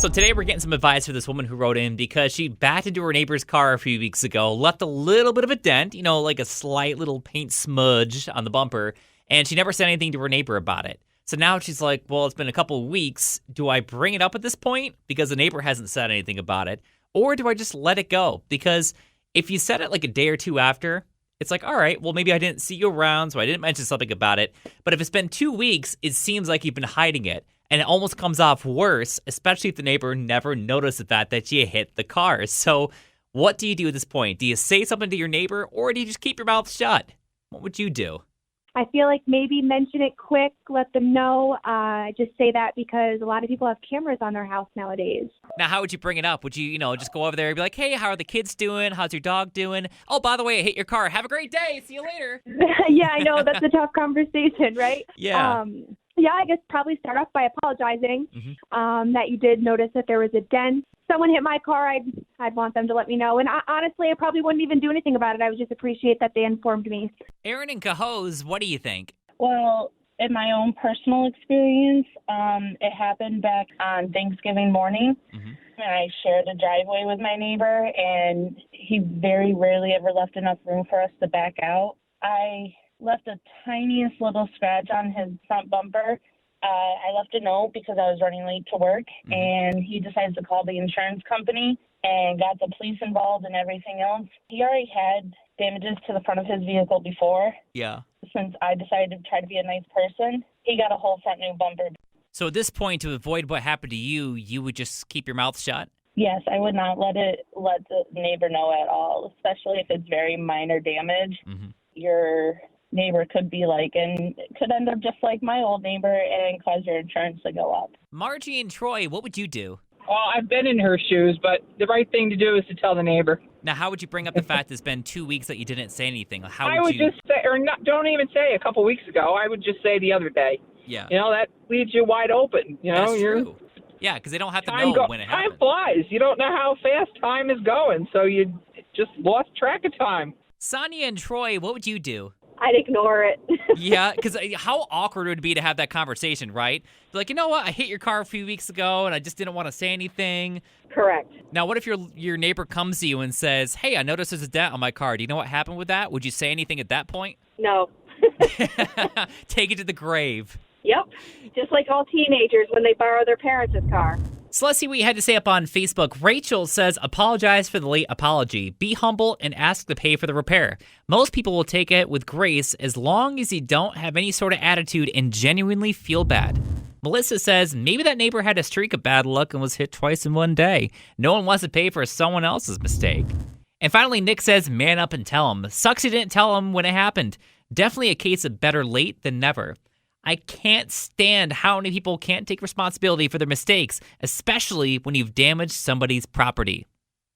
So today we're getting some advice for this woman who wrote in because she backed into her neighbor's car a few weeks ago, left a little bit of a dent, like a slight little paint smudge on the bumper, and she never said anything to her neighbor about it. So now she's like, well, it's been a couple of weeks. Do I bring it up at this point because the neighbor hasn't said anything about it? Or do I just let it go? Because if you said it like a day or two after, it's like, all right, well, maybe I didn't see you around, so I didn't mention something about it. But if it's been 2 weeks, it seems like you've been hiding it. And it almost comes off worse, especially if the neighbor never noticed the fact that you hit the car. So what do you do at this point? Do you say something to your neighbor, or do you just keep your mouth shut? What would you do? I feel like maybe mention it quick, let them know. I just say that because a lot of people have cameras on their house nowadays. Now, how would you bring it up? Would you, just go over there and be like, hey, how are the kids doing? How's your dog doing? Oh, by the way, I hit your car. Have a great day. See you later. Yeah, I know. That's a tough conversation, right? Yeah. Yeah, I guess probably start off by apologizing that you did notice that there was a dent. Someone hit my car, I'd want them to let me know. And honestly, I probably wouldn't even do anything about it. I would just appreciate that they informed me. Aaron and Cahoes, what do you think? Well, in my own personal experience, it happened back on Thanksgiving morning. I shared a driveway with my neighbor, and he very rarely ever left enough room for us to back out. I left a tiniest little scratch on his front bumper. I left a note because I was running late to work, and he decided to call the insurance company and got the police involved and everything else. He already had damages to the front of his vehicle before. Yeah. Since I decided to try to be a nice person, he got a whole front new bumper. So at this point, to avoid what happened to you, you would just keep your mouth shut? Yes, I would not let the neighbor know at all, especially if it's very minor damage. Your neighbor could be and it could end up just like my old neighbor and cause your insurance to go up. Margie and Troy, what would you do? Well, I've been in her shoes, but the right thing to do is to tell the neighbor. Now, how would you bring up the fact it's been 2 weeks that you didn't say anything? I would just say, or not, don't even say a couple weeks ago. I would just say the other day. Yeah. That leaves you wide open. That's true. Yeah, because they don't have to know when it happens. Time flies. You don't know how fast time is going, so you just lost track of time. Sonia and Troy, what would you do? I'd ignore it. Yeah, because how awkward would it be to have that conversation, right? Be like, you know what? I hit your car a few weeks ago, and I just didn't want to say anything. Correct. Now, what if your neighbor comes to you and says, hey, I noticed there's a dent on my car. Do you know what happened with that? Would you say anything at that point? No. Take it to the grave. Yep. Just like all teenagers when they borrow their parents' car. So let's see what you had to say up on Facebook. Rachel says, apologize for the late apology. Be humble and ask to pay for the repair. Most people will take it with grace as long as you don't have any sort of attitude and genuinely feel bad. Melissa says, maybe that neighbor had a streak of bad luck and was hit twice in one day. No one wants to pay for someone else's mistake. And finally, Nick says, man up and tell him. Sucks you didn't tell him when it happened. Definitely a case of better late than never. I can't stand how many people can't take responsibility for their mistakes, especially when you've damaged somebody's property.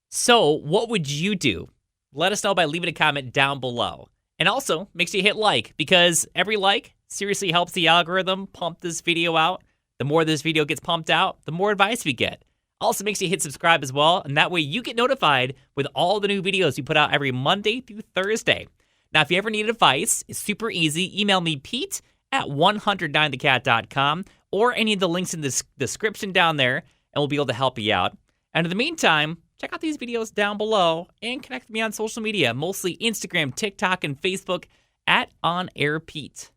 So, what would you do? Let us know by leaving a comment down below. And also, make sure you hit like, because every like seriously helps the algorithm pump this video out. The more this video gets pumped out, the more advice we get. Also, make sure you hit subscribe as well, and that way you get notified with all the new videos we put out every Monday through Thursday. Now, if you ever need advice, it's super easy. Email me, Pete, at 109thecat.com, or any of the links in the description down there, and we'll be able to help you out. And in the meantime, check out these videos down below and connect with me on social media, mostly Instagram, TikTok, and Facebook at OnAirPete.